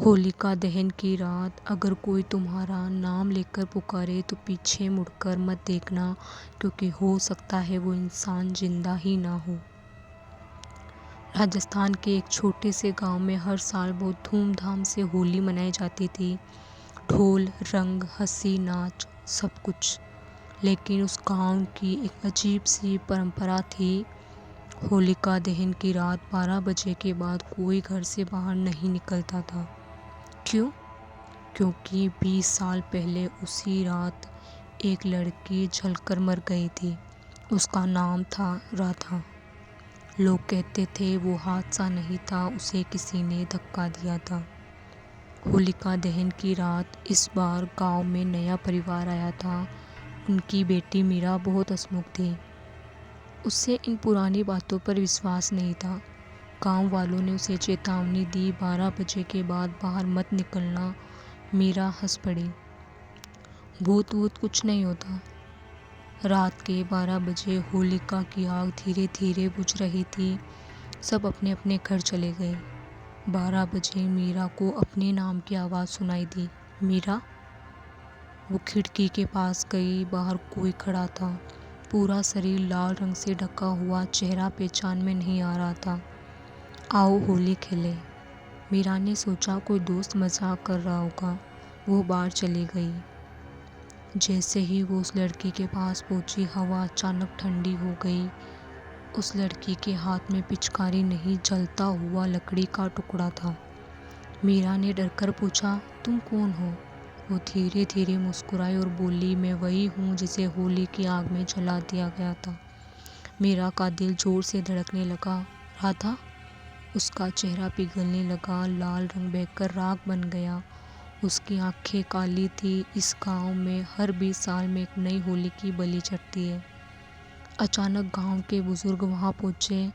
होलिका दहन की रात अगर कोई तुम्हारा नाम लेकर पुकारे तो पीछे मुड़कर मत देखना, क्योंकि हो सकता है वो इंसान जिंदा ही ना हो। राजस्थान के एक छोटे से गांव में हर साल बहुत धूमधाम से होली मनाई जाती थी। ढोल, रंग, हंसी, नाच, सब कुछ। लेकिन उस गांव की एक अजीब सी परंपरा थी। होलिका दहन की रात 12 बजे के बाद कोई घर से बाहर नहीं निकलता था। क्यों? क्योंकि 20 साल पहले उसी रात एक लड़की जलकर मर गई थी। उसका नाम था राधा। लोग कहते थे वो हादसा नहीं था, उसे किसी ने धक्का दिया था। होलिका दहन की रात इस बार गांव में नया परिवार आया था। उनकी बेटी मीरा बहुत हंसमुख थी। उससे इन पुरानी बातों पर विश्वास नहीं था। गांव वालों ने उसे चेतावनी दी, 12 बजे के बाद बाहर मत निकलना। मीरा हंस पड़ी। भूत वूत कुछ नहीं होता। रात के 12 बजे होलिका की आग धीरे धीरे बुझ रही थी। सब अपने अपने घर चले गए। 12 बजे मीरा को अपने नाम की आवाज़ सुनाई दी, मीरा। वो खिड़की के पास गई। बाहर कोई खड़ा था। पूरा शरीर लाल रंग से ढका हुआ, चेहरा पहचान में नहीं आ रहा था। आओ होली खेले। मीरा ने सोचा कोई दोस्त मजाक कर रहा होगा। वो बाहर चली गई। जैसे ही वो उस लड़की के पास पहुंची, हवा अचानक ठंडी हो गई। उस लड़की के हाथ में पिचकारी नहीं, जलता हुआ लकड़ी का टुकड़ा था। मीरा ने डरकर पूछा, तुम कौन हो? वो धीरे धीरे मुस्कुराई और बोली, मैं वही हूँ जिसे होली की आग में जला दिया गया था। मीरा का दिल जोर से धड़कने लगा। राधा? उसका चेहरा पिघलने लगा, लाल रंग बहकर राख बन गया। उसकी आंखें काली थी। इस गांव में हर 20 साल में एक नई होली की बलि चढ़ती है। अचानक गांव के बुजुर्ग वहां पहुंचे।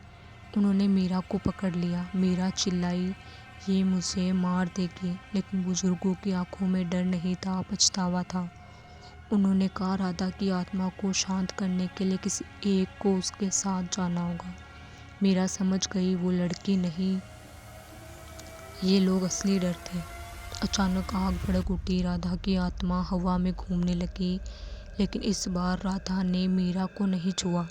उन्होंने मीरा को पकड़ लिया। मीरा चिल्लाई, ये मुझे मार देगी। लेकिन बुजुर्गों की आंखों में डर नहीं था, पछतावा था। उन्होंने कहा, राधा की आत्मा को शांत करने के लिए किसी एक को उसके साथ जाना होगा। मीरा समझ गई वो लड़की नहीं, ये लोग असली डर थे। अचानक आग भड़क उठी। राधा की आत्मा हवा में घूमने लगी। लेकिन इस बार राधा ने मीरा को नहीं छुआ।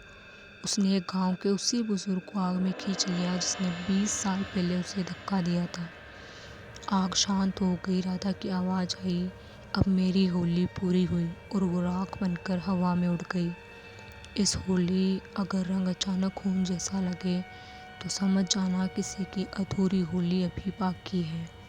उसने गांव के उसी बुजुर्ग को आग में खींच लिया जिसने 20 साल पहले उसे धक्का दिया था। आग शांत हो गई। राधा की आवाज़ आई, अब मेरी होली पूरी हुई। और वो राख बनकर हवा में उड़ गई। इस होली अगर रंग अचानक खून जैसा लगे तो समझ जाना किसी की अधूरी होली अभी बाकी है।